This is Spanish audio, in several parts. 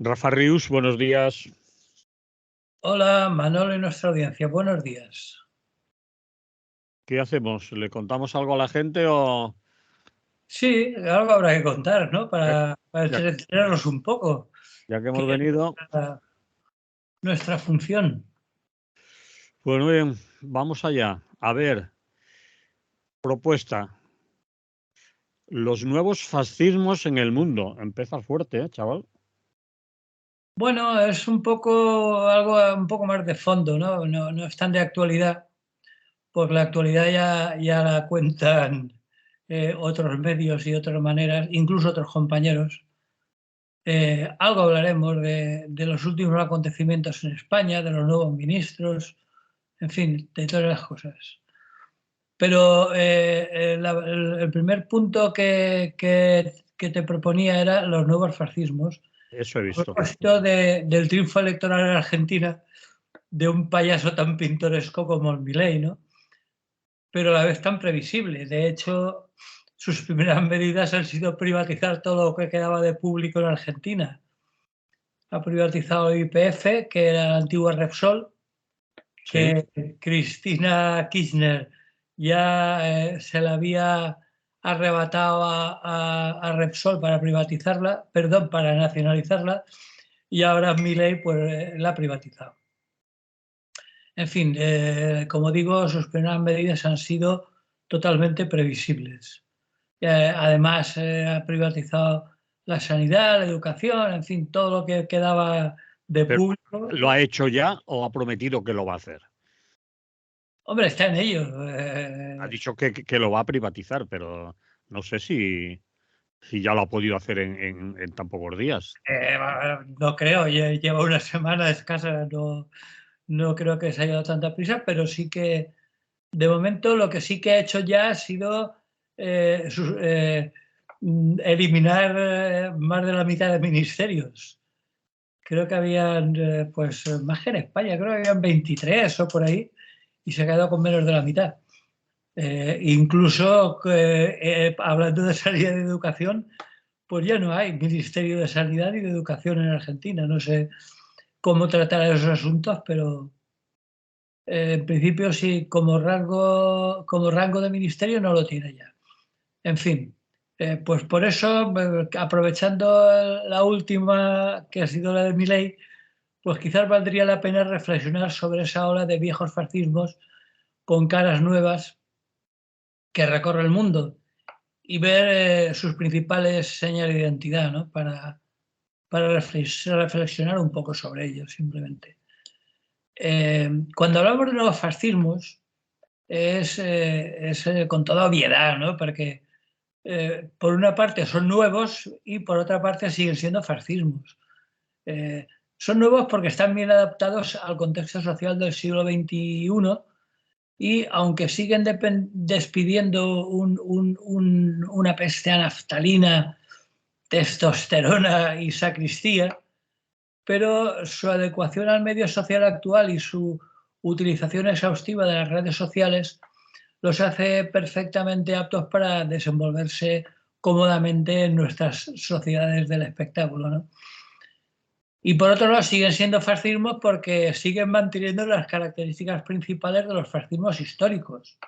Rafa Rius, buenos días. Hola, Manolo y nuestra audiencia. Buenos días. ¿Qué hacemos? ¿Le contamos algo a la gente o...? Sí, algo habrá que contar, ¿no? Ya, Para ya- entretenernos un poco, ya que que hemos es venido, nuestra función. pues muy bien, vamos allá. A ver, propuesta. Los nuevos fascismos en el mundo. Empieza fuerte, chaval? Bueno, es un poco algo un poco más de fondo, ¿no? No es tan de actualidad, porque la actualidad ya la cuentan otros medios y otras maneras, incluso otros compañeros. Algo hablaremos de los últimos acontecimientos en España, de los nuevos ministros, en fin, de todas las cosas. Pero el primer punto que te proponía era los nuevos fascismos. Eso he A visto. propósito del triunfo electoral en Argentina de un payaso tan pintoresco como el Milei, ¿no? Pero a la vez tan previsible. De hecho, sus primeras medidas han sido privatizar todo lo que quedaba de público en Argentina. Ha privatizado el YPF, que era la antigua Repsol, Sí. que Cristina Kirchner ya se la había arrebatado a Repsol para privatizarla, perdón, para nacionalizarla, y ahora Milei pues la ha privatizado. En fin, como digo, sus primeras medidas han sido totalmente previsibles. Además, ha privatizado la sanidad, la educación, en fin, todo lo que quedaba de Pero público. ¿lo ha hecho ya o ha prometido que lo va a hacer? Hombre, está en ello. Ha dicho que lo va a privatizar, pero no sé si ya lo ha podido hacer en tan pocos días. No creo, lleva una semana escasa, no creo que se haya dado tanta prisa, pero sí que de momento lo que sí que ha hecho ya ha sido eliminar más de la mitad de ministerios. Creo que habían, pues más que en España, creo que habían 23 o por ahí, y se ha quedado con menos de la mitad. Incluso hablando de sanidad y de educación, pues ya no hay Ministerio de Sanidad y de Educación en Argentina. No sé cómo tratar esos asuntos, pero en principio sí, como rango de ministerio no lo tiene ya. En fin, pues por eso, aprovechando la última, que ha sido la de Milei, pues quizás valdría la pena reflexionar sobre esa ola de viejos fascismos con caras nuevas que recorre el mundo y ver sus principales señas de identidad, ¿no? Para reflexionar un poco sobre ello, simplemente. Cuando hablamos de nuevos fascismos, es con toda obviedad, ¿no? Porque por una parte son nuevos y por otra parte siguen siendo fascismos. Son nuevos porque están bien adaptados al contexto social del siglo XXI y aunque siguen despidiendo una peste a naftalina, testosterona y sacristía, pero su adecuación al medio social actual y su utilización exhaustiva de las redes sociales los hace perfectamente aptos para desenvolverse cómodamente en nuestras sociedades del espectáculo, ¿no? Y por otro lado siguen siendo fascismos porque siguen manteniendo las características principales de los fascismos históricos.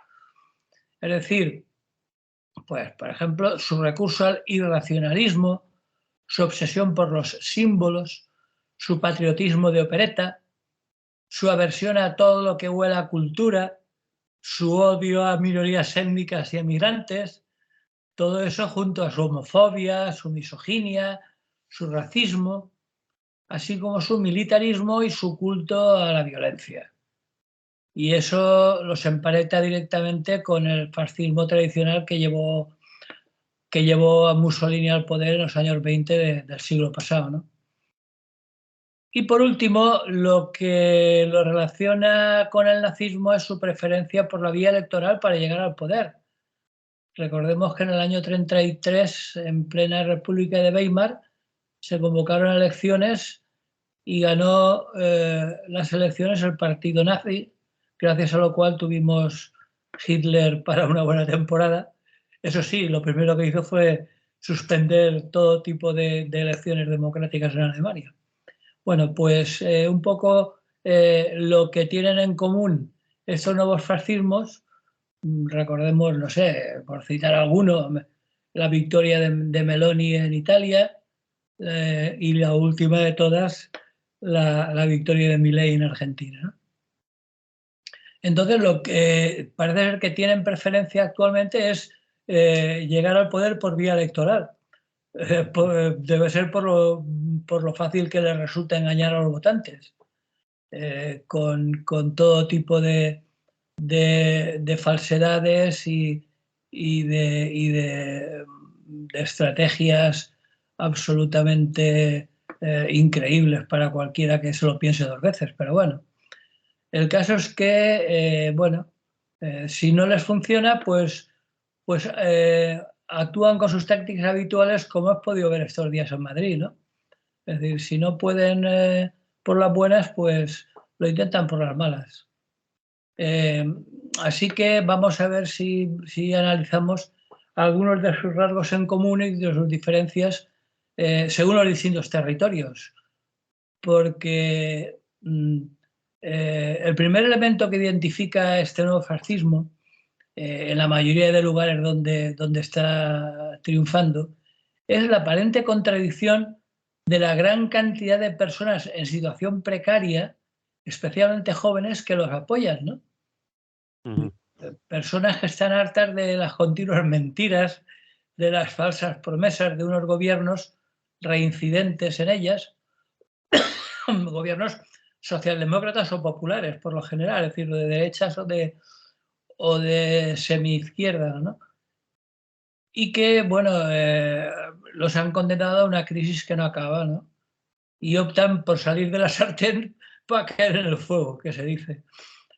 Es decir, pues por ejemplo, su recurso al irracionalismo, su obsesión por los símbolos, su patriotismo de opereta, su aversión a todo lo que huela a cultura, su odio a minorías étnicas y a migrantes, todo eso junto a su homofobia, su misoginia, su racismo, así como su militarismo y su culto a la violencia. Y eso los emparenta directamente con el fascismo tradicional que llevó a Mussolini al poder en los años 20 del siglo pasado, ¿no? Y por último, lo que lo relaciona con el nazismo es su preferencia por la vía electoral para llegar al poder. Recordemos que en el año 33, en plena República de Weimar, se convocaron elecciones y ganó las elecciones el partido nazi, gracias a lo cual tuvimos Hitler para una buena temporada. Eso sí, lo primero que hizo fue suspender todo tipo de elecciones democráticas en Alemania. Bueno, pues un poco lo que tienen en común estos nuevos fascismos, recordemos, no sé, por citar alguno, la victoria de Meloni en Italia y la última de todas, la victoria de Milei en Argentina, ¿no? Entonces, lo que parece ser que tienen preferencia actualmente es llegar al poder por vía electoral. Debe ser por lo fácil que les resulta engañar a los votantes, con todo tipo de falsedades y de estrategias absolutamente increíbles para cualquiera que se lo piense dos veces. Pero bueno, el caso es que, bueno, si no les funciona, pues actúan con sus tácticas habituales, como has podido ver estos días en Madrid, ¿no? Es decir, si no pueden por las buenas, pues lo intentan por las malas. Así que vamos a ver si analizamos algunos de sus rasgos en común y de sus diferencias según los distintos territorios. Porque el primer elemento que identifica este nuevo fascismo en la mayoría de lugares donde está triunfando es la aparente contradicción de la gran cantidad de personas en situación precaria, especialmente jóvenes, que los apoyan, ¿no? Ujú. Personas que están hartas de las continuas mentiras, de las falsas promesas de unos gobiernos reincidentes en ellas, gobiernos socialdemócratas o populares, por lo general, es decir, de derechas o de semi-izquierda, ¿no? Y que, bueno, los han condenado a una crisis que no acaba, ¿no? Y optan por salir de la sartén para caer en el fuego, que se dice.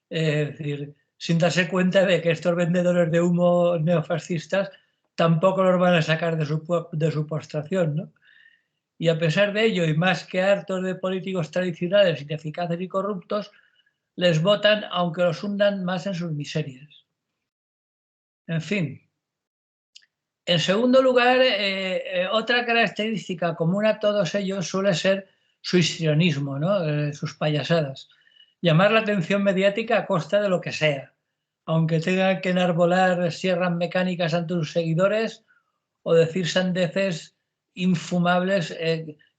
Es decir, sin darse cuenta de que estos vendedores de humo neofascistas tampoco los van a sacar de su postración, ¿no? Y a pesar de ello, y más que hartos de políticos tradicionales, ineficaces y corruptos, les votan aunque los hundan más en sus miserias. En fin. En segundo lugar, otra característica común a todos ellos suele ser su histrionismo, ¿no? Sus payasadas. Llamar la atención mediática a costa de lo que sea, aunque tengan que enarbolar sierras mecánicas ante sus seguidores o decir sandeces infumables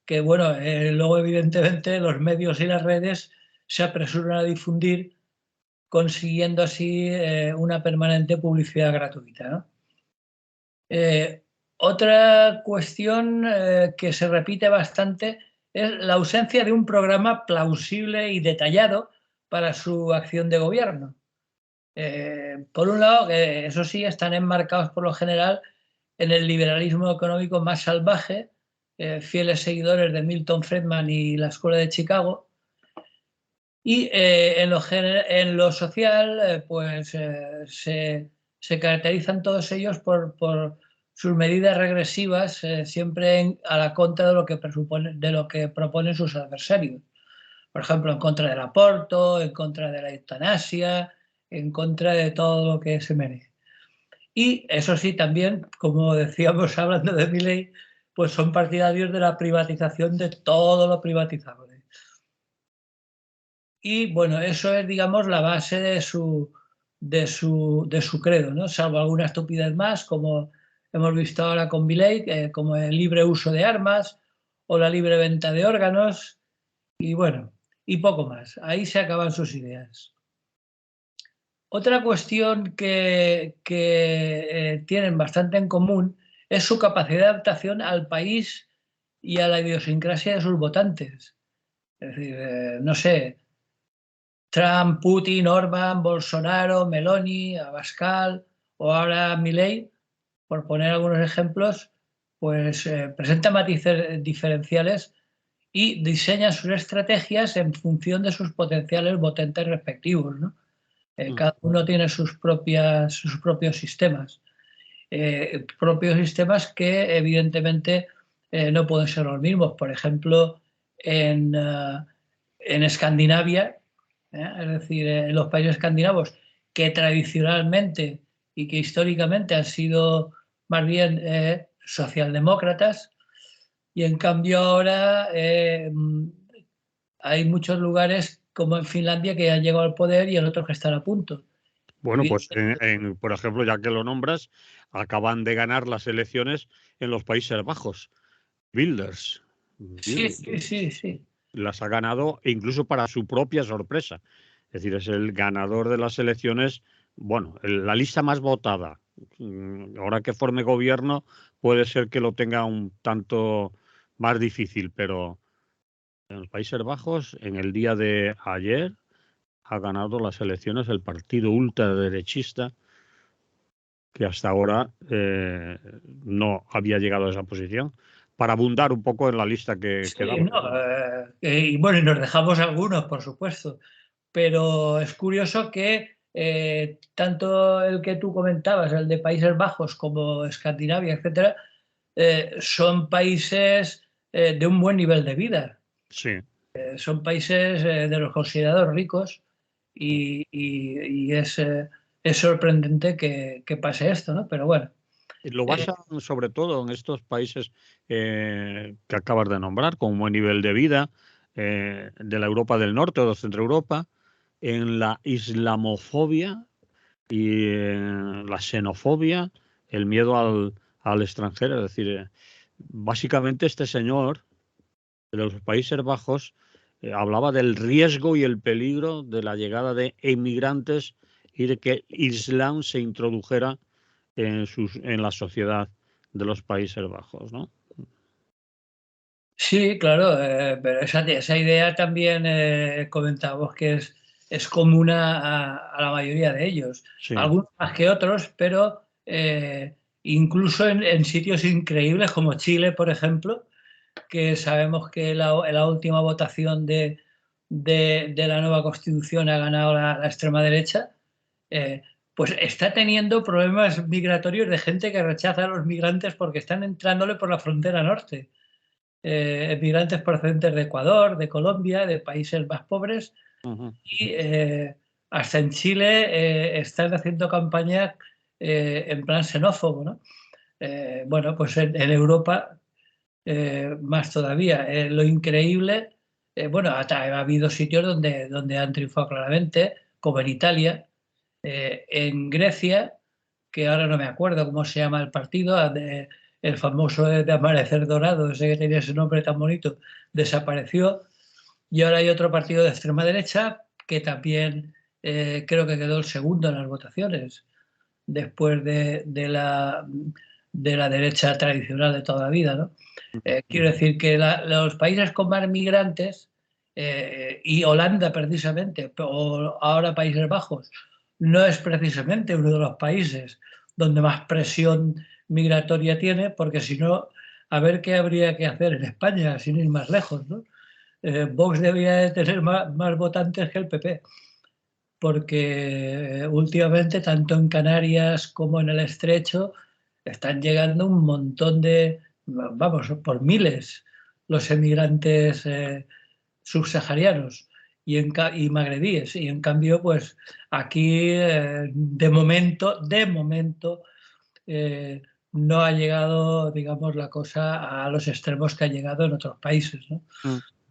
que, bueno, luego evidentemente los medios y las redes se apresuran a difundir, consiguiendo así una permanente publicidad gratuita, ¿no? Otra cuestión que se repite bastante es la ausencia de un programa plausible y detallado para su acción de gobierno. Por un lado, eso sí, están enmarcados por lo general en el liberalismo económico más salvaje, fieles seguidores de Milton Friedman y la Escuela de Chicago. Y en lo social, pues se caracterizan todos ellos por sus medidas regresivas, siempre a la contra de lo que proponen sus adversarios. Por ejemplo, en contra del aborto, en contra de la eutanasia, en contra de todo lo que se merece. Y eso sí, también, como decíamos hablando de Milei, pues son partidarios de la privatización de todo lo privatizable. Y bueno, eso es, digamos, la base de su credo, ¿no? Salvo alguna estupidez más, como hemos visto ahora con Milei, como el libre uso de armas o la libre venta de órganos, y bueno, y poco más. Ahí se acaban sus ideas. Otra cuestión que tienen bastante en común es su capacidad de adaptación al país y a la idiosincrasia de sus votantes. Es decir, no sé, Trump, Putin, Orbán, Bolsonaro, Meloni, Abascal o ahora Milei, por poner algunos ejemplos, pues presenta matices diferenciales y diseña sus estrategias en función de sus potenciales votantes respectivos, ¿no? Cada uno tiene sus propios sistemas. Propios sistemas que evidentemente no pueden ser los mismos. Por ejemplo, en Escandinavia, es decir, en los países escandinavos que tradicionalmente y que históricamente han sido más bien socialdemócratas, y en cambio ahora hay muchos lugares como en Finlandia que han llegado al poder y en otros que están a punto. Bueno, pues por ejemplo, ya que lo nombras, acaban de ganar las elecciones en los Países Bajos. Wilders. Sí, sí, sí, sí. Las ha ganado incluso para su propia sorpresa. Es decir, es el ganador de las elecciones, bueno, la lista más votada. Ahora que forme gobierno puede ser que lo tenga un tanto más difícil, pero en los Países Bajos, en el día de ayer, ha ganado las elecciones el partido ultraderechista que hasta ahora no había llegado a esa posición, para abundar un poco en la lista que Sí, daba. no, y bueno, y nos dejamos algunos, por supuesto, pero es curioso que tanto el que tú comentabas, el de Países Bajos, como Escandinavia, etcétera, son países de un buen nivel de vida. Sí. Son países de los considerados ricos y es sorprendente que pase esto, ¿no? Pero bueno. Lo basan sobre todo en estos países que acabas de nombrar, con un buen nivel de vida, de la Europa del Norte o de Centro Europa, en la islamofobia y la xenofobia, el miedo al extranjero. Es decir, básicamente este señor de los Países Bajos hablaba del riesgo y el peligro de la llegada de inmigrantes y de que el Islam se introdujera en la sociedad de los Países Bajos, ¿no? Sí, claro, pero esa idea también comentamos que es común a la mayoría de ellos, Sí. algunos más que otros, pero incluso en sitios increíbles como Chile, por ejemplo, que sabemos que la última votación de la nueva Constitución ha ganado la extrema derecha, eh, pues está teniendo problemas migratorios de gente que rechaza a los migrantes porque están entrándole por la frontera norte. Migrantes procedentes de Ecuador, de Colombia, de países más pobres, Uh-huh. y hasta en Chile están haciendo campaña en plan xenófobo, ¿no? Bueno, pues en Europa más todavía. Lo increíble, bueno, ha habido sitios donde han triunfado claramente, como en Italia, en Grecia, que ahora no me acuerdo cómo se llama el partido, el famoso de Amanecer Dorado, ese que tenía ese nombre tan bonito, desapareció. Y ahora hay otro partido de extrema derecha que también creo que quedó el segundo en las votaciones, después de la derecha tradicional de toda la vida, ¿no? Quiero decir que los países con más migrantes, y Holanda precisamente, o ahora Países Bajos, no es precisamente uno de los países donde más presión migratoria tiene, porque si no, a ver qué habría que hacer en España, sin ir más lejos, ¿no? Vox debería de tener más votantes que el PP, porque últimamente, tanto en Canarias como en el Estrecho, están llegando un montón vamos, por miles, los emigrantes subsaharianos y magrebíes. Y en cambio, pues aquí, de momento, eh, no ha llegado, digamos, la cosa a los extremos que ha llegado en otros países, ¿no?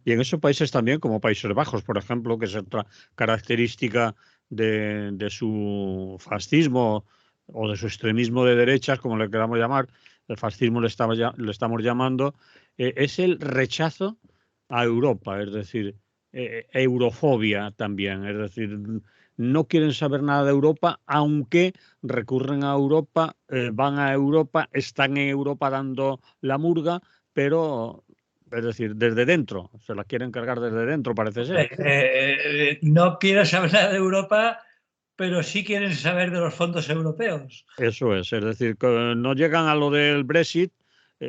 Y en esos países también, como Países Bajos, por ejemplo, que es otra característica de su fascismo o de su extremismo de derechas, como le queramos llamar, el fascismo le estamos llamando, es el rechazo a Europa, es decir, eurofobia también, es decir, no quieren saber nada de Europa, aunque recurren a Europa, van a Europa, están en Europa dando la murga, pero es decir, desde dentro, se la quieren cargar desde dentro, parece ser. No quieren saber nada de Europa, pero sí quieren saber de los fondos europeos. Eso es decir, que no llegan a lo del Brexit,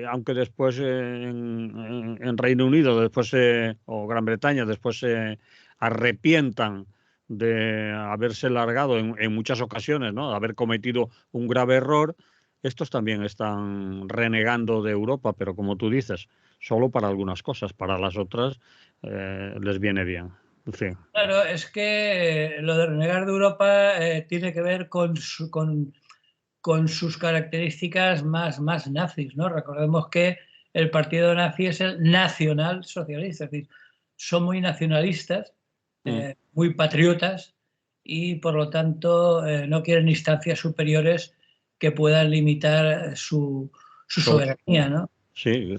aunque después en Reino Unido, después o Gran Bretaña, después se arrepientan de haberse largado en muchas ocasiones, ¿no? De haber cometido un grave error. Estos también están renegando de Europa, pero como tú dices, solo para algunas cosas, para las otras les viene bien. En fin. Claro, es que lo de renegar de Europa tiene que ver con sus características más nazis, ¿no? Recordemos que el partido nazi es el nacional socialista, es decir, son muy nacionalistas, muy patriotas y por lo tanto no quieren instancias superiores que puedan limitar su soberanía, ¿no? Sí.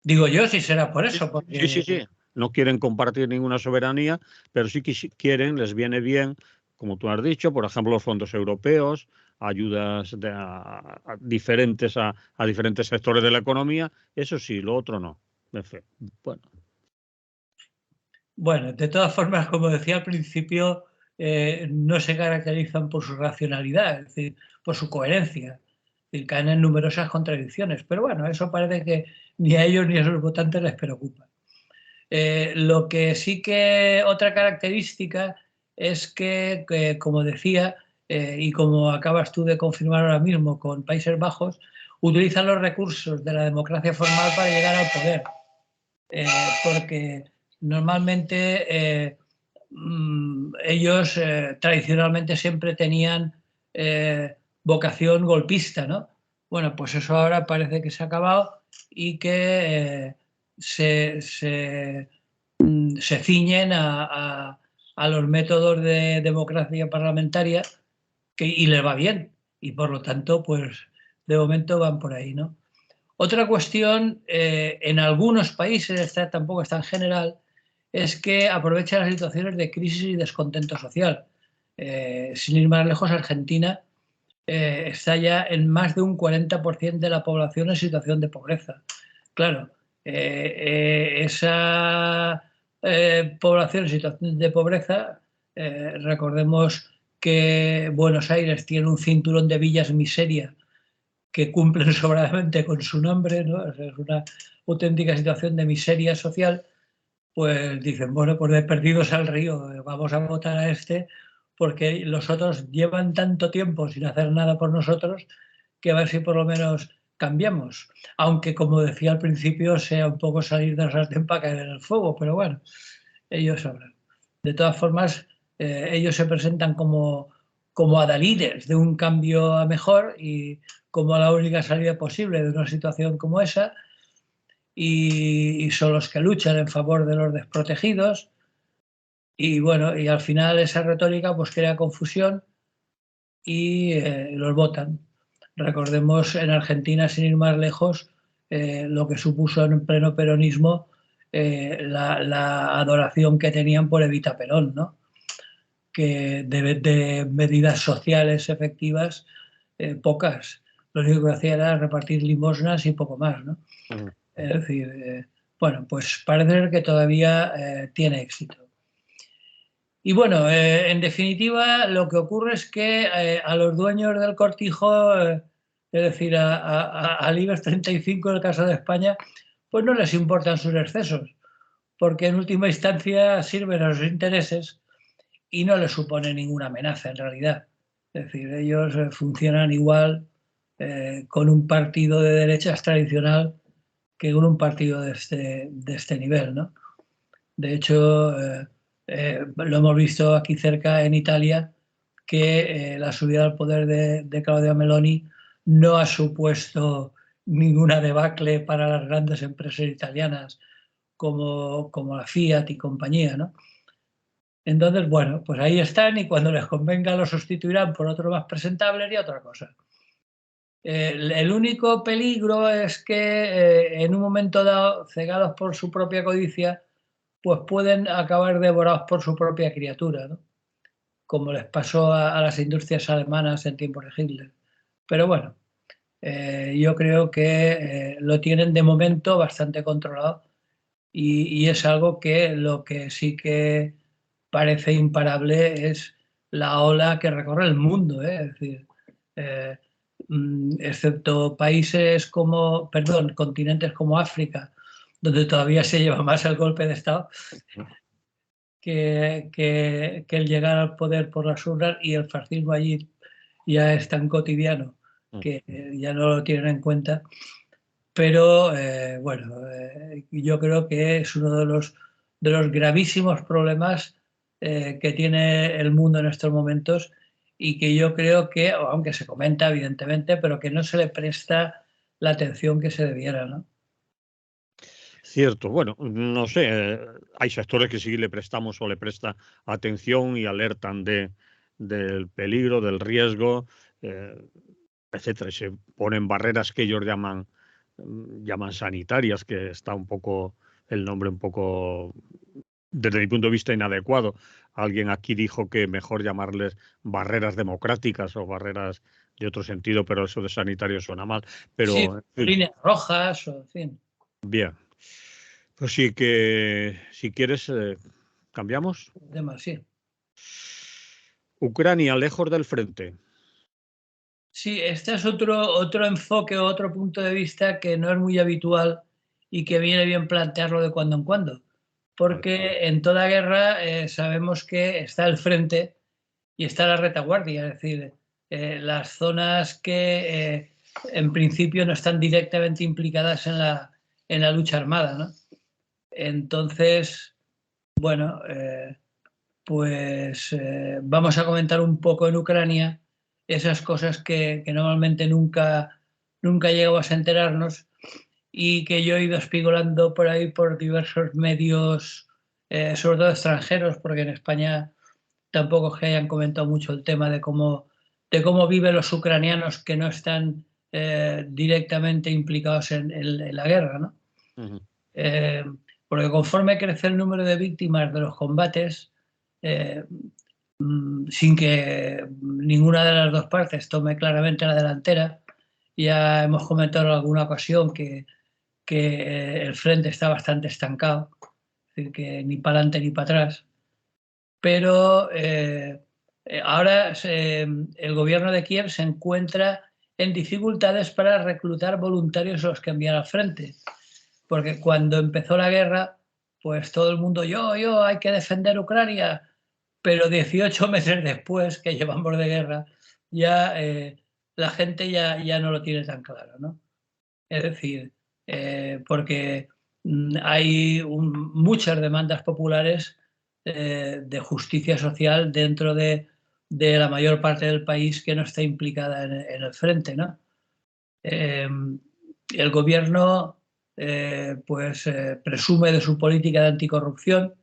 Digo yo, si será por eso. Porque... Sí. No quieren compartir ninguna soberanía, pero sí que quieren, les viene bien, como tú has dicho, por ejemplo, los fondos europeos, ayudas a diferentes sectores de la economía. Eso sí, lo otro no. Bueno, de todas formas, como decía al principio, no se caracterizan por su racionalidad, es decir, por su coherencia. Es decir, caen en numerosas contradicciones. Pero bueno, eso parece que ni a ellos ni a sus votantes les preocupa. Lo que sí que otra característica es que como decía, y como acabas tú de confirmar ahora mismo con Países Bajos, utilizan los recursos de la democracia formal para llegar al poder. Porque normalmente ellos tradicionalmente siempre tenían vocación golpista, ¿no? Bueno, pues eso ahora parece que se ha acabado y que se ciñen a los métodos de democracia parlamentaria y les va bien. Y por lo tanto, pues de momento van por ahí, ¿no? Otra cuestión, en algunos países, esta tampoco es tan general, es que aprovecha las situaciones de crisis y descontento social. Sin ir más lejos, Argentina está ya en más de un 40% de la población en situación de pobreza. Claro, esa población en situación de pobreza, recordemos que Buenos Aires tiene un cinturón de villas miseria que cumplen sobradamente con su nombre, ¿no? Es una auténtica situación de miseria social, pues dicen, bueno, pues de perdidos al río, vamos a votar a este porque los otros llevan tanto tiempo sin hacer nada por nosotros que a ver si por lo menos cambiamos. Aunque, como decía al principio, sea un poco salir de la sartén para caer en el fuego, pero bueno, ellos sabrán. De todas formas, ellos se presentan como adalides de un cambio a mejor y como la única salida posible de una situación como esa, y son los que luchan en favor de los desprotegidos. Y bueno, y al final esa retórica pues crea confusión y los votan. Recordemos en Argentina, sin ir más lejos, lo que supuso en pleno peronismo la adoración que tenían por Evita Perón, ¿no? Que de medidas sociales efectivas, pocas. Lo único que hacía era repartir limosnas y poco más, ¿no? Es decir, bueno, pues parece que todavía tiene éxito. Y bueno, en definitiva, lo que ocurre es que a los dueños del cortijo, es decir, al IBEX 35 en el caso de España, pues no les importan sus excesos, porque en última instancia sirven a sus intereses y no les supone ninguna amenaza en realidad. Es decir, ellos funcionan igual con un partido de derechas tradicional que con un partido de este nivel, ¿no? De hecho, lo hemos visto aquí cerca en Italia, que la subida al poder de Claudia Meloni no ha supuesto ninguna debacle para las grandes empresas italianas como la Fiat y compañía, ¿no? Entonces, bueno, pues ahí están y cuando les convenga lo sustituirán por otro más presentable y otra cosa. El único peligro es que en un momento dado, cegados por su propia codicia, pues pueden acabar devorados por su propia criatura, ¿no? Como les pasó a las industrias alemanas en tiempos de Hitler. Pero bueno, yo creo que lo tienen de momento bastante controlado y es algo que lo que sí que parece imparable es la ola que recorre el mundo, ¿eh? Es decir, eh, excepto países como, perdón, continentes como África, donde todavía se lleva más el golpe de Estado que el llegar al poder por las urnas, y el fascismo allí ya es tan cotidiano que ya no lo tienen en cuenta. Pero bueno, yo creo que es uno de los gravísimos problemas que tiene el mundo en estos momentos y que yo creo que, aunque se comenta evidentemente, pero que no se le presta la atención que se debiera, ¿no? Cierto, bueno, no sé, hay sectores que sí le prestamos o le presta atención y alertan del peligro, del riesgo, eh, etcétera. Y se ponen barreras que ellos llaman sanitarias, que está un poco, el nombre un poco, desde mi punto de vista, inadecuado. Alguien aquí dijo que mejor llamarles barreras democráticas o barreras de otro sentido, pero eso de sanitario suena mal. Sí, Pero, en fin, líneas rojas, o en fin, bien. Pues sí que, si quieres, cambiamos. demás, sí. Ucrania, lejos del frente. Sí, este es otro enfoque, otro punto de vista que no es muy habitual y que viene bien plantearlo de cuando en cuando. A ver, Porque en toda guerra sabemos que está el frente y está la retaguardia, es decir, las zonas que en principio no están directamente implicadas en la lucha armada, ¿no? Entonces, bueno, pues vamos a comentar un poco en Ucrania esas cosas que normalmente nunca llegamos a enterarnos y que yo he ido espigolando por ahí por diversos medios, sobre todo extranjeros, porque en España tampoco es que hayan comentado mucho el tema de cómo viven los ucranianos que no están directamente implicados en la guerra, ¿no? ujú. Eh, porque conforme crece el número de víctimas de los combates, eh, sin que ninguna de las dos partes tome claramente la delantera, ya hemos comentado en alguna ocasión que el frente está bastante estancado, es decir, que ni para adelante ni para atrás, pero ahora el gobierno de Kiev se encuentra en dificultades para reclutar voluntarios a los que enviar al frente, porque cuando empezó la guerra, pues todo el mundo, hay que defender Ucrania, pero 18 meses después que llevamos de guerra, ya la gente ya no lo tiene tan claro, ¿no? Es decir, porque hay muchas demandas populares de justicia social dentro de la mayor parte del país que no está implicada en el frente, ¿no? Eh, el gobierno presume de su política de anticorrupción,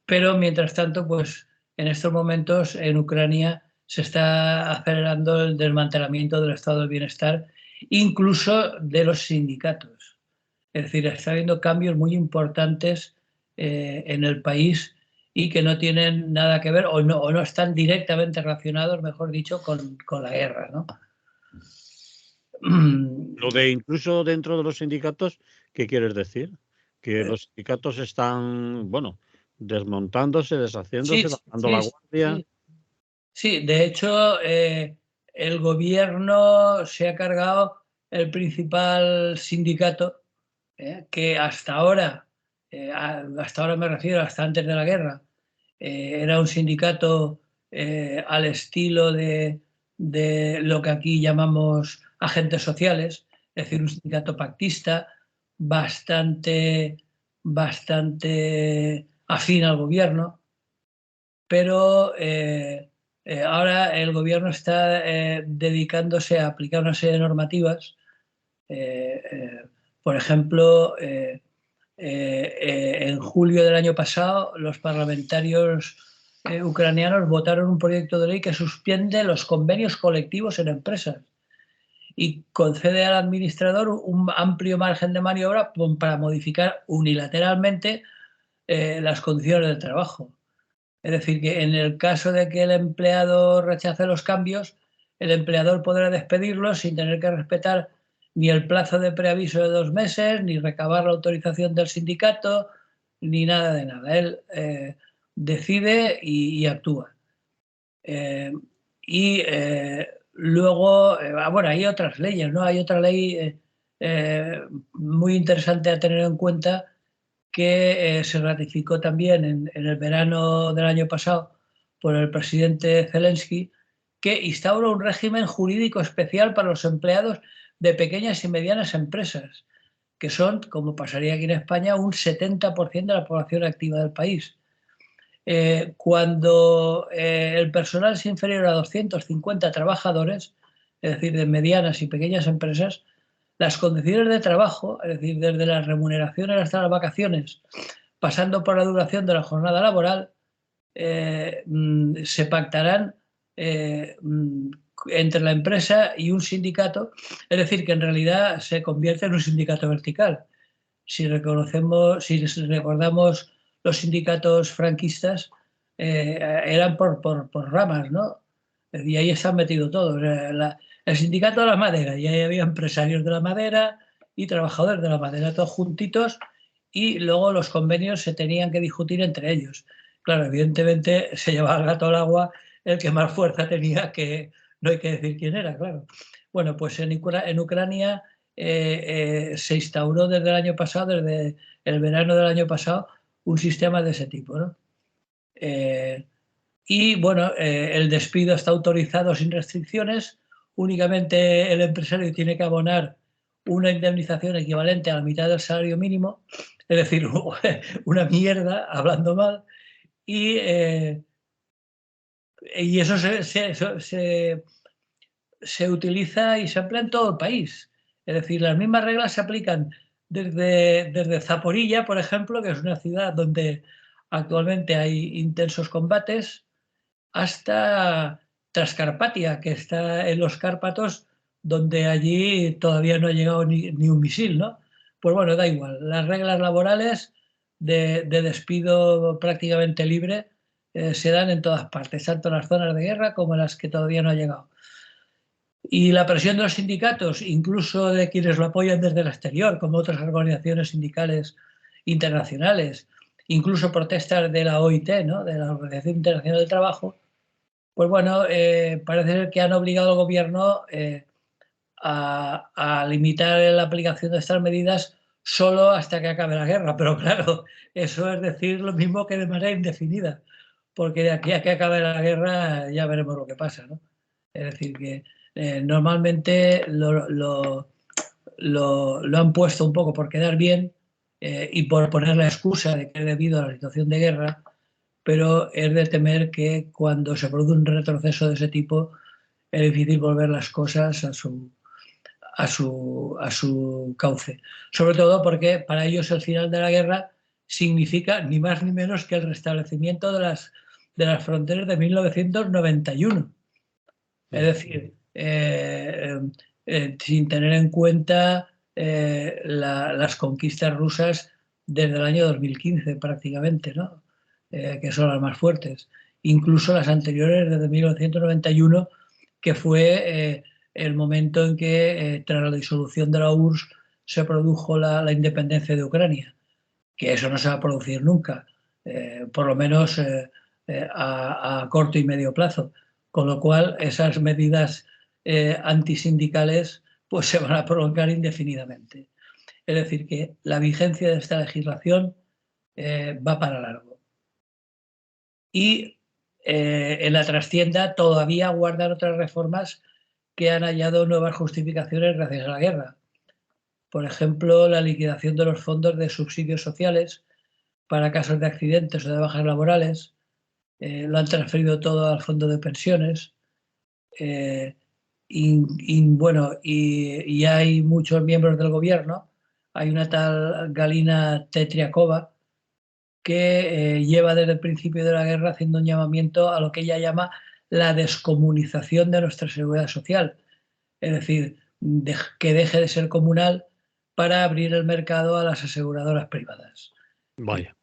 pero mientras tanto, pues en estos momentos en Ucrania se está acelerando el desmantelamiento del estado del bienestar, incluso de los sindicatos. Es decir, está habiendo cambios muy importantes en el país y que no tienen nada que ver o no están directamente relacionados, mejor dicho, con la guerra, ¿no? Lo de incluso dentro de los sindicatos, ¿qué quieres decir? Que los sindicatos están, bueno, desmontándose, Sí, deshaciéndose, bajando la sí, guardia. sí. Sí, de hecho, el gobierno se ha cargado el principal sindicato, que hasta ahora me refiero, hasta antes de la guerra, era un sindicato al estilo de lo que aquí llamamos agentes sociales, es decir, un sindicato pactista bastante, bastante afín al gobierno, pero ahora el gobierno está dedicándose a aplicar una serie de normativas. eh, eh, por ejemplo, en julio del año pasado, los parlamentarios ucranianos votaron un proyecto de ley que suspende los convenios colectivos en empresas y concede al administrador un amplio margen de maniobra para modificar unilateralmente las condiciones del trabajo. Es decir, que en el caso de que el empleado rechace los cambios, el empleador podrá despedirlo sin tener que respetar ni el plazo de preaviso de 2 meses, ni recabar la autorización del sindicato, ni nada de nada. Él decide y actúa. Eh, y luego, bueno, hay otras leyes, ¿no? Hay otra ley muy interesante a tener en cuenta que se ratificó también en el verano del año pasado por el presidente Zelensky, que instaura un régimen jurídico especial para los empleados de pequeñas y medianas empresas, que son, como pasaría aquí en España, un 70% de la población activa del país. Cuando el personal es inferior a 250 trabajadores, es decir, de medianas y pequeñas empresas, las condiciones de trabajo, es decir, desde las remuneraciones hasta las vacaciones, pasando por la duración de la jornada laboral, se pactarán entre la empresa y un sindicato, es decir, que en realidad se convierte en un sindicato vertical. Si recordamos los sindicatos franquistas, eran por ramas, ¿no? Y ahí están metidos todos. El sindicato de la madera, y ahí había empresarios de la madera y trabajadores de la madera, todos juntitos, y luego los convenios se tenían que discutir entre ellos. Claro, evidentemente se llevaba el gato al agua el que más fuerza tenía, que no hay que decir quién era, claro. Bueno, pues en Ucrania se instauró desde el año pasado, desde el verano del año pasado, un sistema de ese tipo, ¿no? Y bueno, el despido está autorizado sin restricciones, únicamente el empresario tiene que abonar una indemnización equivalente a la mitad del salario mínimo, es decir, una mierda, hablando mal, y, y eso se utiliza y se emplea en todo el país. Es decir, las mismas reglas se aplican desde Zaporilla, por ejemplo, que es una ciudad donde actualmente hay intensos combates, hasta Transcarpatia, que está en los Cárpatos, donde allí todavía no ha llegado ni un misil, ¿no? Pues bueno, da igual. Las reglas laborales de despido prácticamente libre se dan en todas partes, tanto en las zonas de guerra como en las que todavía no ha llegado. Y la presión de los sindicatos, incluso de quienes lo apoyan desde el exterior, como otras organizaciones sindicales internacionales, incluso protestas de la OIT, ¿no? De la Organización Internacional del Trabajo, pues bueno, parece ser que han obligado al gobierno a limitar la aplicación de estas medidas solo hasta que acabe la guerra. Pero claro, eso es decir lo mismo que de manera indefinida, porque de aquí a que acabe la guerra ya veremos lo que pasa, ¿no? Es decir, que normalmente lo han puesto un poco por quedar bien y por poner la excusa de que es debido a la situación de guerra, pero es de temer que cuando se produce un retroceso de ese tipo es difícil volver las cosas a su cauce. Sobre todo porque para ellos el final de la guerra significa ni más ni menos que el restablecimiento de las fronteras de 1991. Es decir, sin tener en cuenta las conquistas rusas desde el año 2015 prácticamente, ¿no? Que son las más fuertes. Incluso las anteriores desde 1991, que fue el momento en que tras la disolución de la URSS se produjo la independencia de Ucrania, que eso no se va a producir nunca, por lo menos a corto y medio plazo. Con lo cual, esas medidas antisindicales pues se van a prolongar indefinidamente. Es decir, que la vigencia de esta legislación va para largo. Y en la trastienda todavía guardan otras reformas que han hallado nuevas justificaciones gracias a la guerra. Por ejemplo, la liquidación de los fondos de subsidios sociales para casos de accidentes o de bajas laborales, lo han transferido todo al fondo de pensiones. Bueno, y hay muchos miembros del gobierno. Hay una tal Galina Tetriakova que lleva desde el principio de la guerra haciendo un llamamiento a lo que ella llama la descomunización de nuestra seguridad social. Es decir, que deje de ser comunal para abrir el mercado a las aseguradoras privadas. Vaya.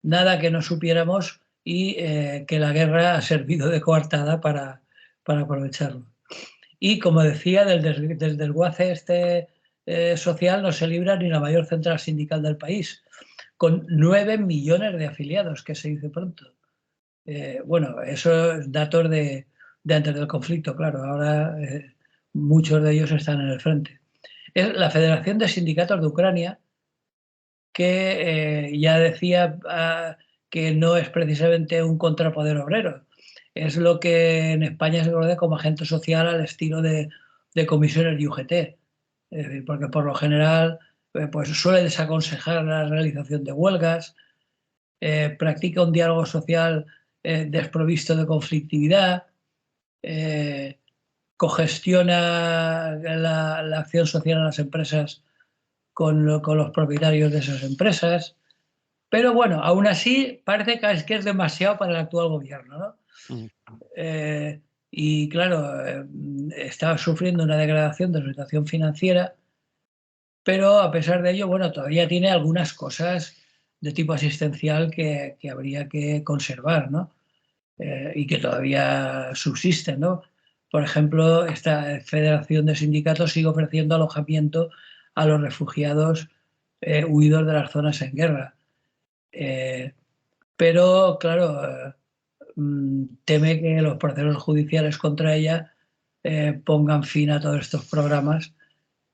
Nada que no supiéramos y que la guerra ha servido de coartada para aprovecharlo. Y como decía, del desguace social no se libra ni la mayor central sindical del país, con 9 millones de afiliados, que se dice pronto. Bueno, eso es datos de antes del conflicto, claro, ahora muchos de ellos están en el frente. Es la Federación de Sindicatos de Ucrania, que ya decía que no es precisamente un contrapoder obrero. Es lo que en España se conoce como agente social al estilo de comisiones de UGT. Es decir, porque por lo general pues suele desaconsejar la realización de huelgas, practica un diálogo social desprovisto de conflictividad, cogestiona la acción social en las empresas con los propietarios de esas empresas. Pero bueno, aún así parece que es demasiado para el actual gobierno, ¿no? Y claro, está sufriendo una degradación de su situación financiera, pero a pesar de ello, bueno, todavía tiene algunas cosas de tipo asistencial que habría que conservar, ¿no? Y que todavía subsisten, ¿no? Por ejemplo, esta Federación de Sindicatos sigue ofreciendo alojamiento a los refugiados huidos de las zonas en guerra. Pero, claro, teme que los procesos judiciales contra ella pongan fin a todos estos programas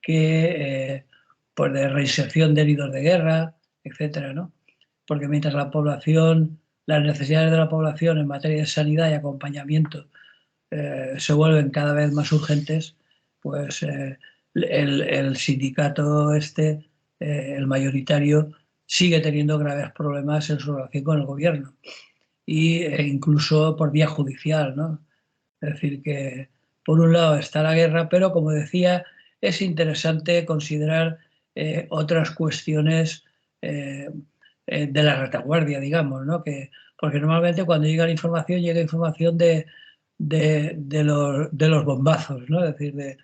que, pues de reinserción de heridos de guerra, etcétera, ¿no? Porque mientras las necesidades de la población en materia de sanidad y acompañamiento se vuelven cada vez más urgentes, pues el sindicato el mayoritario, sigue teniendo graves problemas en su relación con el gobierno e incluso por vía judicial, ¿no? Es decir, que por un lado está la guerra, pero como decía, es interesante considerar otras cuestiones de la retaguardia, digamos, ¿no? Porque normalmente cuando llega información de los bombazos, ¿no? Es decir,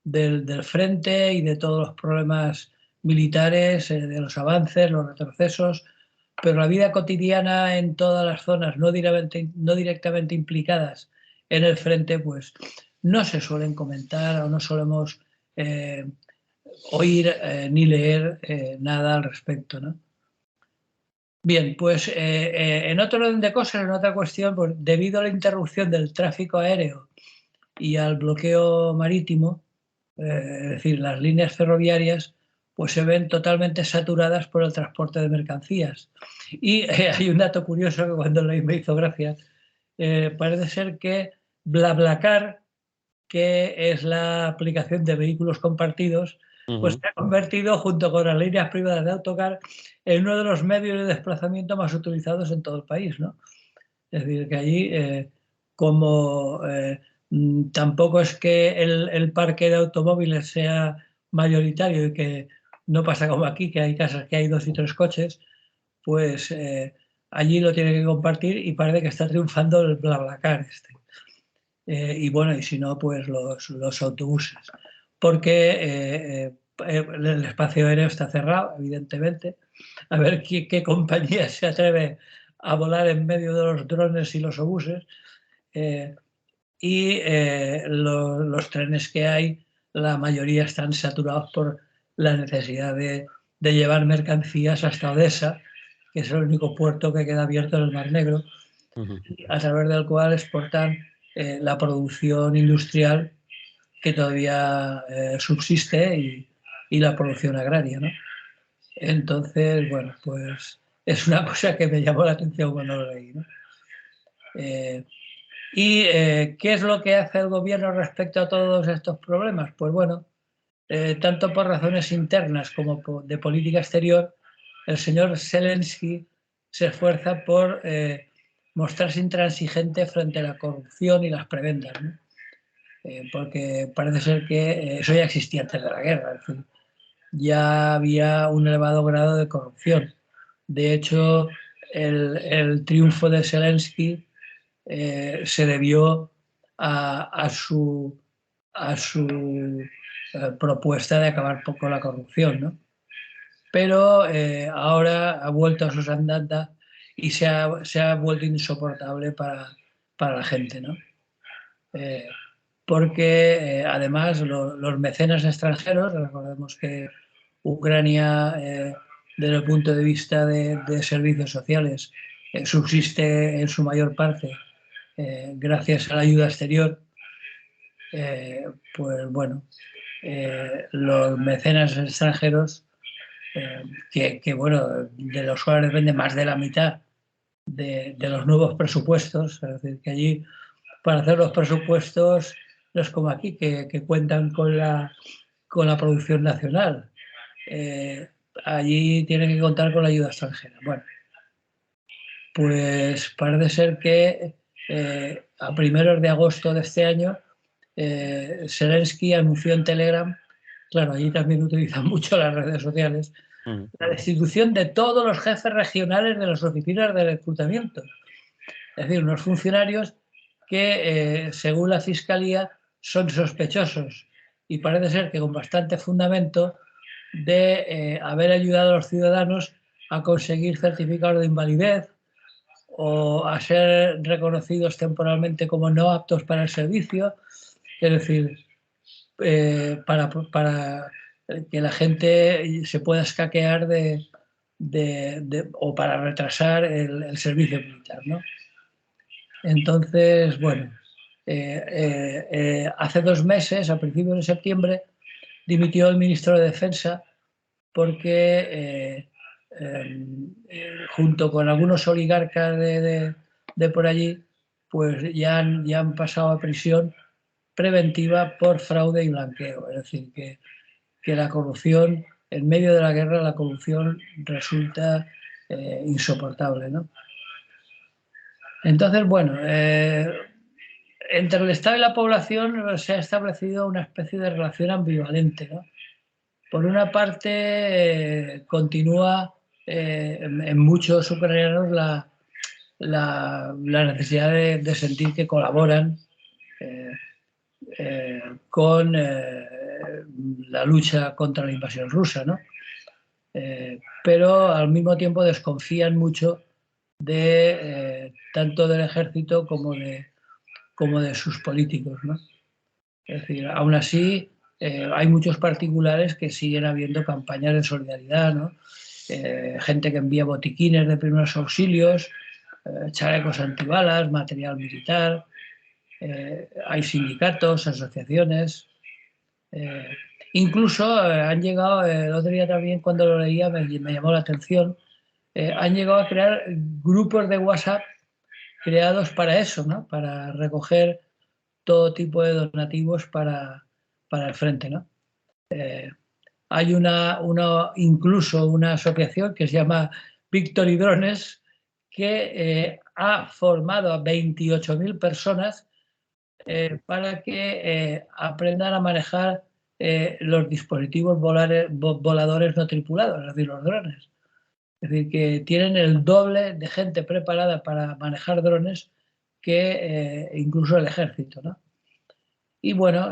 del frente y de todos los problemas militares, de los avances, los retrocesos, pero la vida cotidiana en todas las zonas no directamente implicadas en el frente, pues no se suelen comentar o no solemos oír ni leer nada al respecto, ¿no? Bien, pues en otro orden de cosas, en otra cuestión, pues, debido a la interrupción del tráfico aéreo y al bloqueo marítimo, es decir, las líneas ferroviarias, pues se ven totalmente saturadas por el transporte de mercancías. Y hay un dato curioso que cuando leí me hizo gracia. Parece ser que BlaBlaCar, que es la aplicación de vehículos compartidos, pues se ha convertido, junto con las líneas privadas de autocar, en uno de los medios de desplazamiento más utilizados en todo el país, ¿no? Es decir, que allí, como tampoco es que el parque de automóviles sea mayoritario y que no pasa como aquí, que hay casas que hay 2 y 3 coches, pues allí lo tiene que compartir y parece que está triunfando el BlaBlaCar este. Y bueno, y si no, pues los autobuses. Porque el espacio aéreo está cerrado, evidentemente. A ver qué compañía se atreve a volar en medio de los drones y los obuses. Los trenes que hay, la mayoría están saturados por la necesidad de llevar mercancías hasta Odessa, que es el único puerto que queda abierto en el Mar Negro, a través del cual exportan la producción industrial que todavía subsiste y la producción agraria, ¿no? Entonces, bueno, pues es una cosa que me llamó la atención cuando lo leí, ¿no? ¿Qué es lo que hace el gobierno respecto a todos estos problemas? Pues bueno, tanto por razones internas como de política exterior, el señor Zelensky se esfuerza por mostrarse intransigente frente a la corrupción y las prebendas, ¿no? Porque parece ser que eso ya existía antes de la guerra, es decir, ya había un elevado grado de corrupción. De hecho, el triunfo de Zelensky se debió a su propuesta de acabar con la corrupción, ¿no? Pero ahora ha vuelto a sus andanzas y se ha vuelto insoportable para la gente, ¿no? Porque además los mecenas extranjeros, recordemos que Ucrania, desde el punto de vista de servicios sociales, subsiste en su mayor parte gracias a la ayuda exterior, pues bueno, los mecenas extranjeros, bueno, de los cuales depende más de la mitad de los nuevos presupuestos, es decir, que allí para hacer los presupuestos no es como aquí, que cuentan con la producción nacional. Allí tienen que contar con la ayuda extranjera. Bueno, pues parece ser que a primeros de agosto de este año Zelensky anunció en Telegram, claro, allí también utilizan mucho las redes sociales, la destitución de todos los jefes regionales de las oficinas de reclutamiento. Es decir, unos funcionarios que, según la Fiscalía, son sospechosos y parece ser que con bastante fundamento de haber ayudado a los ciudadanos a conseguir certificado de invalidez o a ser reconocidos temporalmente como no aptos para el servicio. Es decir, para que la gente se pueda escaquear o para retrasar el servicio militar, ¿no? Entonces, bueno, hace 2 meses, a principios de septiembre, dimitió el ministro de Defensa porque junto con algunos oligarcas de por allí, pues ya han pasado a prisión preventiva por fraude y blanqueo. Es decir, que la corrupción, en medio de la guerra, la corrupción resulta insoportable, ¿no? Entonces, bueno, entre el Estado y la población se ha establecido una especie de relación ambivalente, ¿no? Por una parte, continúa en muchos ucranianos la necesidad de sentir que colaboran con la lucha contra la invasión rusa, ¿no? Pero al mismo tiempo desconfían mucho tanto del ejército como de sus políticos, ¿no? Es decir, aún así, hay muchos particulares que siguen habiendo campañas de solidaridad, ¿no? Gente que envía botiquines de primeros auxilios, chalecos antibalas, material militar, hay sindicatos, asociaciones, incluso han llegado, el otro día también cuando lo leía me llamó la atención, han llegado a crear grupos de WhatsApp creados para eso, ¿no? Para recoger todo tipo de donativos para el frente, ¿no? Hay incluso una asociación que se llama Victory Drones que ha formado a 28.000 personas para que aprendan a manejar los dispositivos voladores no tripulados, es decir, los drones. Es decir, que tienen el doble de gente preparada para manejar drones que incluso el ejército, ¿no? Y bueno,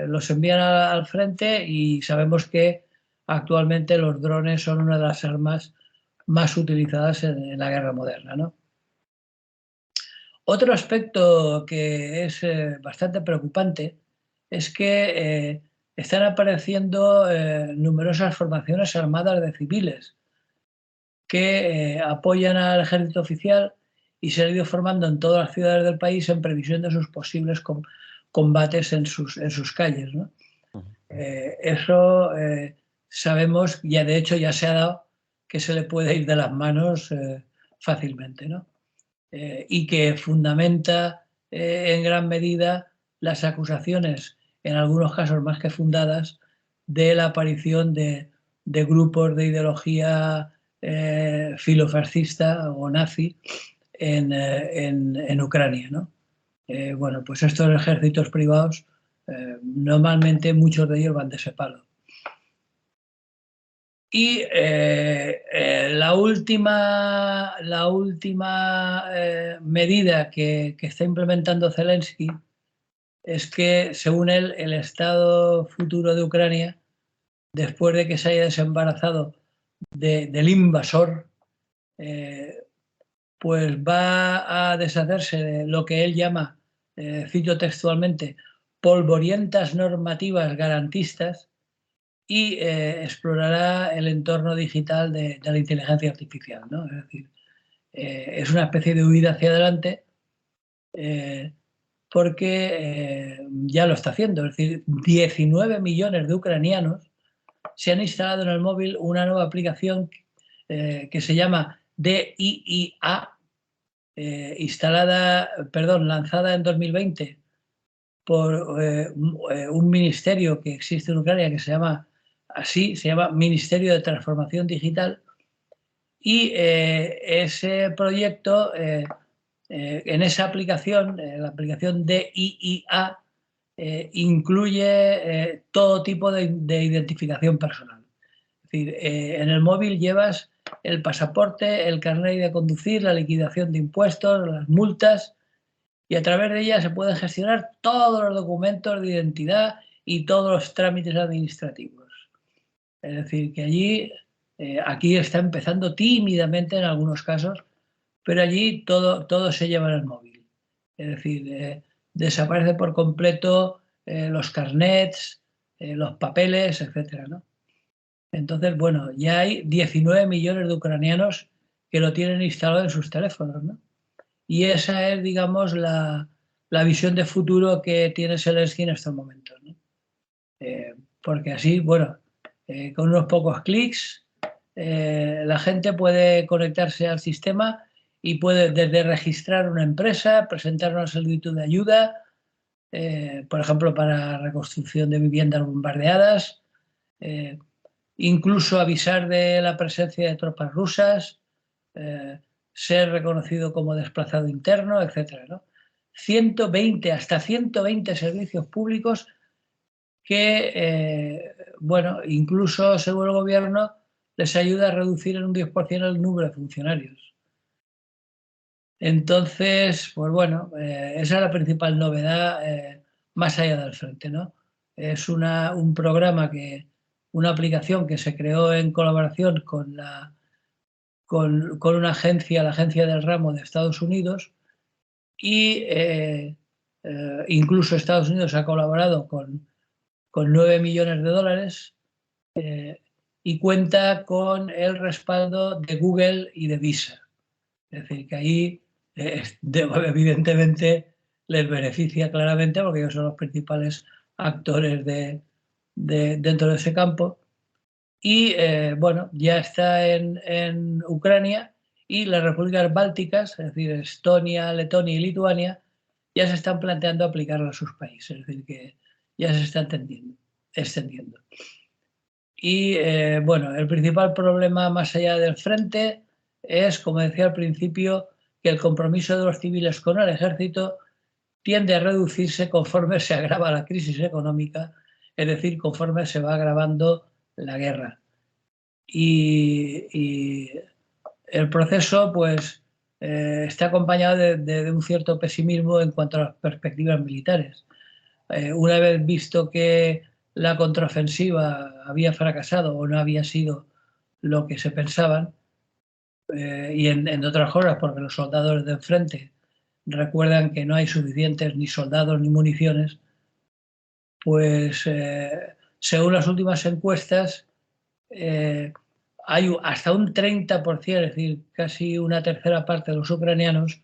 los envían al frente y sabemos que actualmente los drones son una de las armas más utilizadas en la guerra moderna, ¿no? Otro aspecto que es bastante preocupante es que están apareciendo numerosas formaciones armadas de civiles que apoyan al ejército oficial y se han ido formando en todas las ciudades del país en previsión de sus posibles combates en sus calles, ¿no? Eso sabemos, ya de hecho ya se ha dado, que se le puede ir de las manos fácilmente, ¿no? Y que fundamenta en gran medida las acusaciones, en algunos casos más que fundadas, de la aparición de grupos de ideología filofascista o nazi en Ucrania, ¿no? Bueno, pues estos ejércitos privados, normalmente muchos de ellos van de ese palo. Y la última medida que está implementando Zelensky es que, según él, el estado futuro de Ucrania, después de que se haya desembarazado del invasor, pues va a deshacerse de lo que él llama, cito textualmente, polvorientas normativas garantistas y explorará el entorno digital de la inteligencia artificial, ¿no? Es decir, es una especie de huida hacia adelante porque ya lo está haciendo. Es decir, 19 millones de ucranianos se han instalado en el móvil una nueva aplicación que se llama DIIA, lanzada en 2020 por un ministerio que existe en Ucrania que se llama Ministerio de Transformación Digital, y ese proyecto, en esa aplicación, la aplicación DIIA, incluye todo tipo de identificación personal. Es decir, en el móvil llevas el pasaporte, el carnet de conducir, la liquidación de impuestos, las multas, y a través de ella se pueden gestionar todos los documentos de identidad y todos los trámites administrativos. Es decir, que allí, aquí está empezando tímidamente en algunos casos, pero allí todo se lleva en el móvil. Es decir, desaparece por completo los carnets, los papeles, etcétera, ¿no? Entonces, bueno, ya hay 19 millones de ucranianos que lo tienen instalado en sus teléfonos, ¿no? Y esa es, digamos, la visión de futuro que tiene Zelensky en estos momentos, ¿no? Porque así, bueno, con unos pocos clics, la gente puede conectarse al sistema y puede desde registrar una empresa, presentar una solicitud de ayuda, por ejemplo, para reconstrucción de viviendas bombardeadas, incluso avisar de la presencia de tropas rusas, ser reconocido como desplazado interno, etcétera, ¿no? 120, hasta 120 servicios públicos que, bueno, incluso según el gobierno, les ayuda a reducir en un 10% el número de funcionarios. Entonces, pues bueno, esa es la principal novedad más allá del frente, ¿no? Es un programa una aplicación que se creó en colaboración con una agencia, la agencia del ramo de Estados Unidos, y incluso Estados Unidos ha colaborado con 9 millones de dólares y cuenta con el respaldo de Google y de Visa. Es decir, que ahí evidentemente les beneficia claramente porque ellos son los principales actores dentro de ese campo. Y bueno, ya está en Ucrania, y las repúblicas bálticas, es decir, Estonia, Letonia y Lituania, ya se están planteando aplicarlo a sus países, es decir, que ya se está extendiendo. Y bueno, el principal problema más allá del frente es, como decía al principio, que el compromiso de los civiles con el ejército tiende a reducirse conforme se agrava la crisis económica, es decir, conforme se va agravando la guerra. Y el proceso, pues, está acompañado de un cierto pesimismo en cuanto a las perspectivas militares. Una vez visto que la contraofensiva había fracasado o no había sido lo que se pensaban, y en otras cosas, porque los soldados de enfrente recuerdan que no hay suficientes ni soldados ni municiones, pues según las últimas encuestas, hay hasta un 30%, es decir, casi una tercera parte de los ucranianos,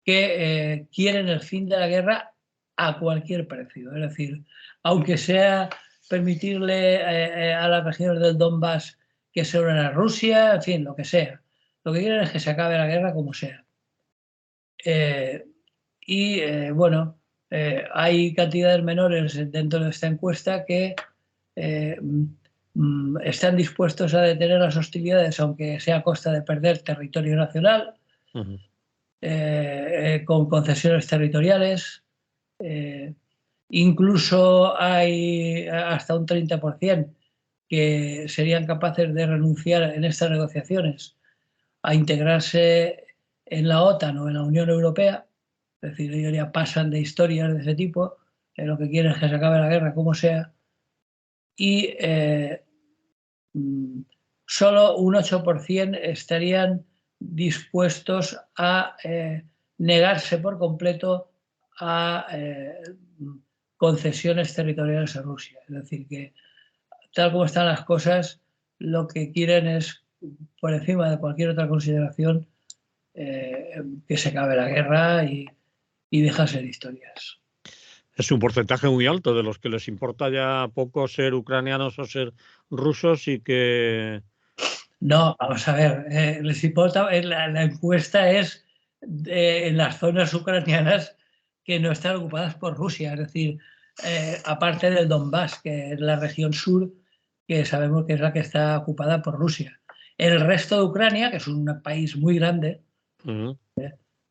que quieren el fin de la guerra a cualquier precio. Es decir, aunque sea permitirle a las regiones del Donbass que se unan a Rusia, en fin, lo que sea. Lo que quieren es que se acabe la guerra como sea. Bueno, hay cantidades menores dentro de esta encuesta que están dispuestos a detener las hostilidades, aunque sea a costa de perder territorio nacional, con concesiones territoriales. Incluso hay hasta un 30% que serían capaces de renunciar en estas negociaciones a integrarse en la OTAN o en la Unión Europea. Es decir, ellos ya pasan de historias de ese tipo, lo que quieren es que se acabe la guerra como sea. Y solo un 8% estarían dispuestos a negarse por completo a concesiones territoriales a Rusia. Es decir, que tal como están las cosas, lo que quieren es, por encima de cualquier otra consideración, que se acabe la guerra y dejarse de historias. Es un porcentaje muy alto de los que les importa ya poco ser ucranianos o ser rusos y que... No, vamos a ver, les importa, la encuesta es en las zonas ucranianas que no están ocupadas por Rusia, es decir, aparte del Donbass, que es la región sur, que sabemos que es la que está ocupada por Rusia. El resto de Ucrania, que es un país muy grande,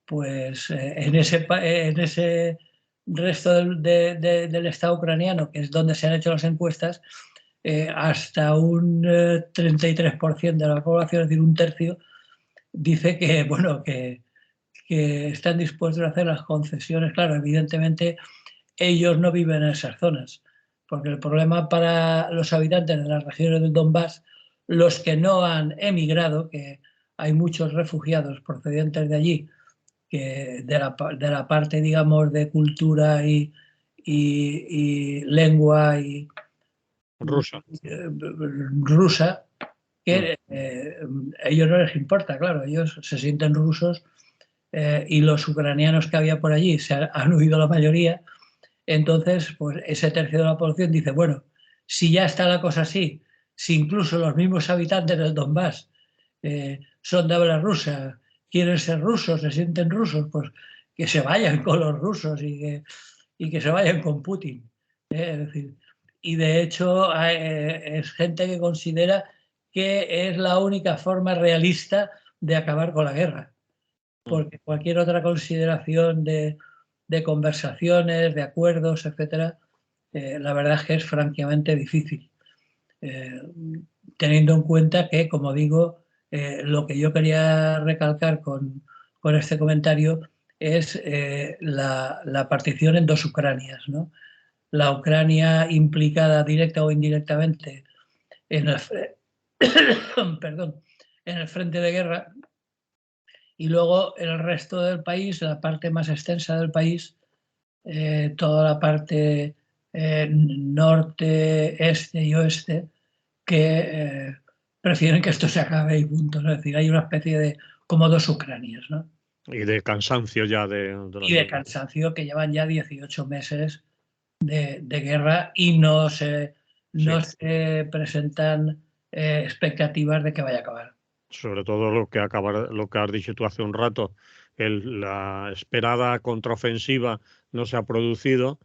pues en ese resto del Estado ucraniano, que es donde se han hecho las encuestas, hasta un 33% de la población, es decir, un tercio, dice que, bueno, que están dispuestos a hacer las concesiones. Claro, evidentemente ellos no viven en esas zonas, porque el problema para los habitantes de las regiones del Donbass, los que no han emigrado, que hay muchos refugiados procedentes de allí, que de la parte, digamos, de cultura y lengua Rusa. rusa, Mm. que a ellos no les importa, claro, ellos se sienten rusos y los ucranianos que había por allí han huido la mayoría. Entonces, pues ese tercio de la población dice, bueno, si ya está la cosa así, si incluso los mismos habitantes del Donbass son de habla rusa, quieren ser rusos, se sienten rusos, pues que se vayan con los rusos y que se vayan con Putin. Es decir, y de hecho es gente que considera que es la única forma realista de acabar con la guerra, porque cualquier otra consideración de conversaciones, de acuerdos, etcétera, la verdad es que es francamente difícil. Eh, Teniendo en cuenta que, como digo, lo que yo quería recalcar con este comentario es la partición en dos Ucranias, ¿no? La Ucrania implicada directa o indirectamente en el, perdón, en el frente de guerra, y luego el resto del país, la parte más extensa del país, toda la parte norte, este y oeste, que prefieren que esto se acabe y punto. Es decir, hay una especie de como dos Ucranias, ¿no? Y de cansancio ya de la Y de guerra. cansancio, que llevan ya 18 meses de guerra y no Sí, se presentan expectativas de que vaya a acabar. sobre todo lo que has dicho tú hace un rato, la esperada contraofensiva no se ha producido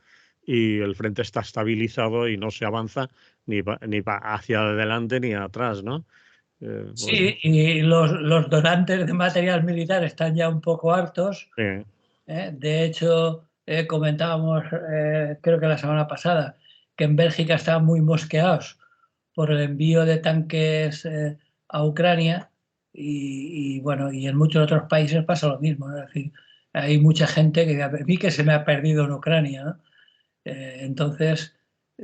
y el frente está estabilizado y no se avanza ni hacia adelante ni atrás, ¿no? Bueno, Sí, y los donantes de material militar están ya un poco hartos. sí, De hecho, comentábamos, creo que la semana pasada, que en Bélgica estaban muy mosqueados por el envío de tanques a Ucrania bueno, y en muchos otros países pasa lo mismo, ¿no? Es decir, hay mucha gente que a mí que se me ha perdido en Ucrania, ¿no? Entonces,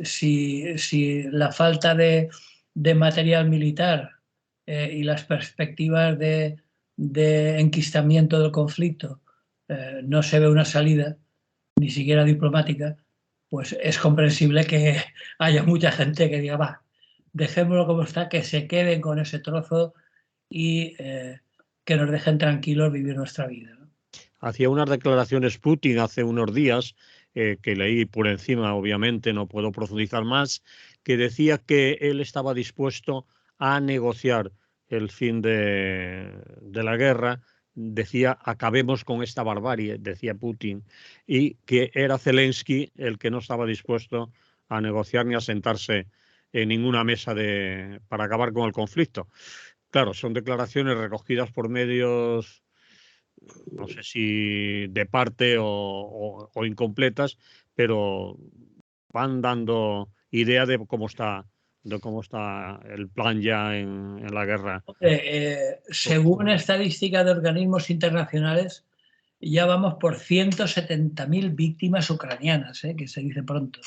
si la falta de material militar y las perspectivas de enquistamiento del conflicto no se ve una salida, ni siquiera diplomática, pues es comprensible que haya mucha gente que diga, va, dejémoslo como está, que se queden con ese trozo y que nos dejen tranquilos vivir nuestra vida, ¿no? hacía unas declaraciones Putin hace unos días, que leí por encima, obviamente, no puedo profundizar más, que decía que él estaba dispuesto a negociar el fin de la guerra. Decía, acabemos con esta barbarie, decía Putin, y que era Zelensky el que no estaba dispuesto a negociar ni a sentarse en ninguna mesa para acabar con el conflicto. Claro, son declaraciones recogidas por medios, no sé si de parte o incompletas, pero van dando idea de cómo está el plan ya en la guerra. Según estadísticas de organismos internacionales, ya vamos por 170.000 víctimas ucranianas, que se dice pronto.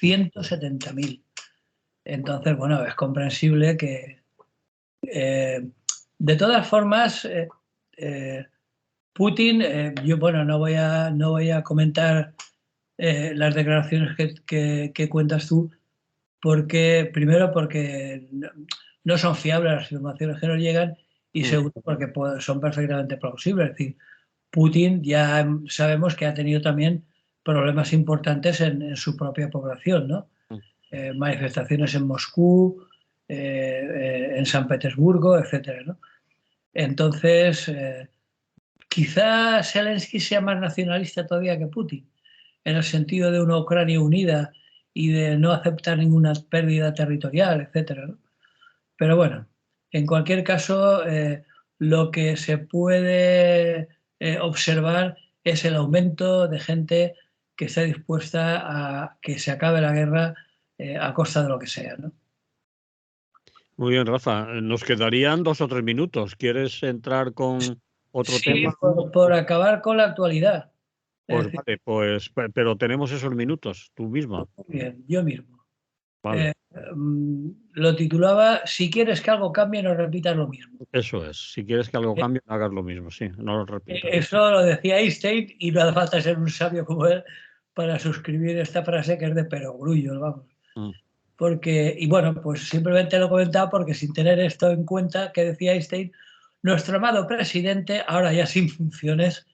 170.000. Entonces, bueno, es comprensible que, de todas formas, Putin, yo, bueno, no voy a comentar las declaraciones que cuentas tú, porque, primero, porque no son fiables las informaciones que nos llegan, y Mm, segundo, porque son perfectamente plausibles. Es decir, Putin ya sabemos que ha tenido también problemas importantes en su propia población, ¿no? mm. Manifestaciones en Moscú, en San Petersburgo, etcétera, ¿no? Entonces, quizá Zelensky sea más nacionalista todavía que Putin, en el sentido de una Ucrania unida y de no aceptar ninguna pérdida territorial, etcétera, ¿no? Pero bueno, en cualquier caso, lo que se puede observar es el aumento de gente que esté dispuesta a que se acabe la guerra a costa de lo que sea, ¿no? Muy bien, Rafa. Nos quedarían 2 o 3 minutos. ¿Quieres entrar con otro tema? Por acabar con la actualidad. Pues vale, pues, pero tenemos esos minutos, tú misma. Muy bien, yo mismo. Vale. Lo titulaba, si quieres que algo cambie, no repitas lo mismo. Eso es. Si quieres que algo cambie, hagas lo mismo, sí, no lo repitas. Eso lo decía Einstein y no hace falta ser un sabio como él para suscribir esta frase que es de perogrullo, vamos. Porque, y bueno, pues simplemente lo he comentado porque sin tener esto en cuenta, que decía Einstein, nuestro amado presidente, ahora ya sin funciones,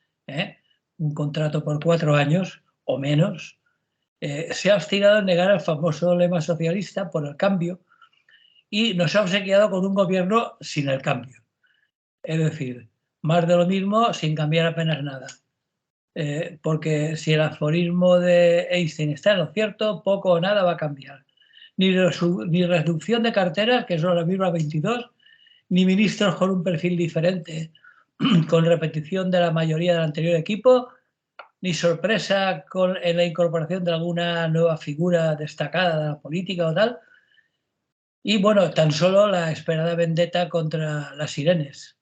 un contrato por 4 años o menos, se ha obstinado en negar el famoso lema socialista por el cambio y nos ha obsequiado con un gobierno sin el cambio. Es decir, más de lo mismo sin cambiar apenas nada. Porque si el aforismo de Einstein está en lo cierto, poco o nada va a cambiar. Ni reducción de carteras, que son las mismas 22, ni ministros con un perfil diferente, con repetición de la mayoría del anterior equipo, ni sorpresa en la incorporación de alguna nueva figura destacada de la política o tal. Y bueno, tan solo la esperada vendetta contra las Sirenes,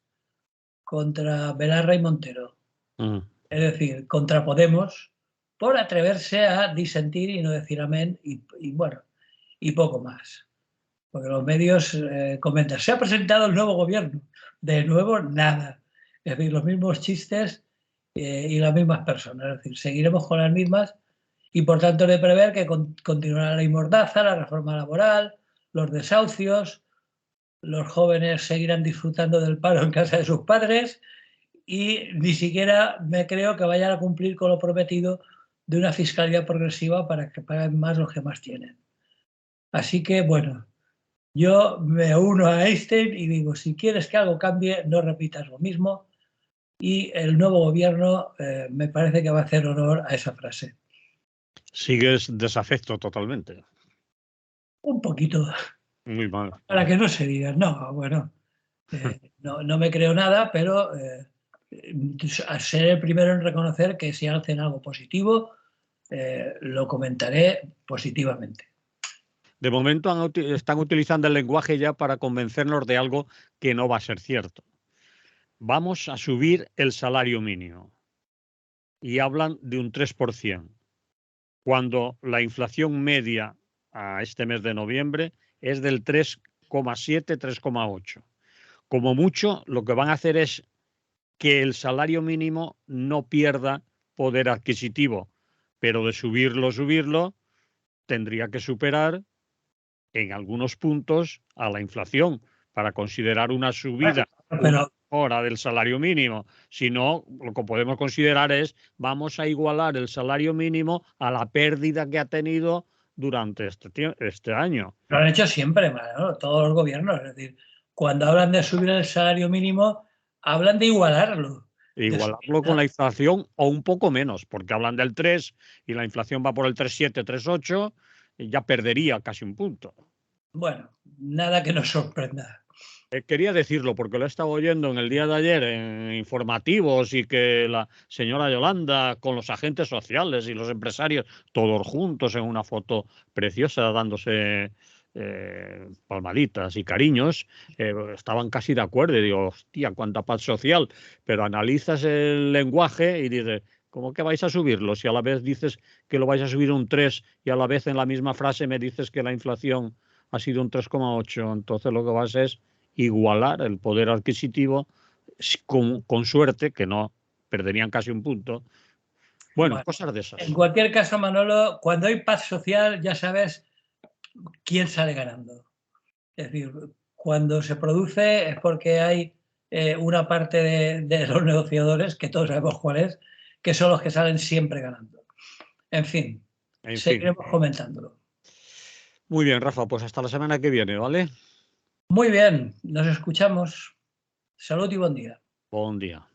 contra Belarra y Montero. Es decir, contra Podemos, por atreverse a disentir y no decir amén y bueno, y poco más. Porque los medios comentan, se ha presentado el nuevo gobierno. De nuevo, nada. Es decir, los mismos chistes y las mismas personas. Es decir, seguiremos con las mismas y por tanto de prever que continuará la ley Mordaza, la reforma laboral, los desahucios, los jóvenes seguirán disfrutando del paro en casa de sus padres y ni siquiera me creo que vayan a cumplir con lo prometido de una fiscalidad progresiva para que paguen más los que más tienen. Así que, bueno, yo me uno a Einstein y digo, si quieres que algo cambie, no repitas lo mismo. Y el nuevo gobierno me parece que va a hacer honor a esa frase. Sigues desafecto totalmente. Un poquito. Muy mal. Para que no se diga, no, bueno, no me creo nada, pero seré el primero en reconocer que si hacen algo positivo, lo comentaré positivamente. De momento están utilizando el lenguaje ya para convencernos de algo que no va a ser cierto. Vamos a subir el salario mínimo. Y hablan de un 3%, cuando la inflación media a este mes de noviembre es del 3,7, 3,8. Como mucho, lo que van a hacer es que el salario mínimo no pierda poder adquisitivo, pero de subirlo, tendría que superar en algunos puntos a la inflación para considerar una subida, una mejora del salario mínimo. Si no, lo que podemos considerar es vamos a igualar el salario mínimo a la pérdida que ha tenido durante este año. Lo han hecho siempre, ¿no? Todos los gobiernos. Es decir, cuando hablan de subir el salario mínimo, hablan de igualarlo. Igualarlo con la inflación o un poco menos, porque hablan del 3 y la inflación va por el 3,7, 3,8, y ya perdería casi un punto. Bueno, nada que nos sorprenda. Quería decirlo porque lo he estado oyendo en el día de ayer en informativos y que la señora Yolanda con los agentes sociales y los empresarios todos juntos en una foto preciosa dándose palmaditas y cariños, estaban casi de acuerdo y digo, hostia, cuánta paz social, pero analizas el lenguaje y dices, ¿cómo que vais a subirlo? Si a la vez dices que lo vais a subir un 3 y a la vez en la misma frase me dices que la inflación ha sido un 3,8, entonces lo que vas es igualar el poder adquisitivo con suerte, que no perderían casi un punto. Bueno, cosas de esas. En cualquier caso, Manolo, cuando hay paz social ya sabes quién sale ganando. Es decir, cuando se produce es porque hay una parte de los negociadores, que todos sabemos cuál es, que son los que salen siempre ganando. En fin, seguiremos comentándolo. Muy bien, Rafa, pues hasta la semana que viene, ¿vale? Muy bien, nos escuchamos. Salud y buen día. Buen día.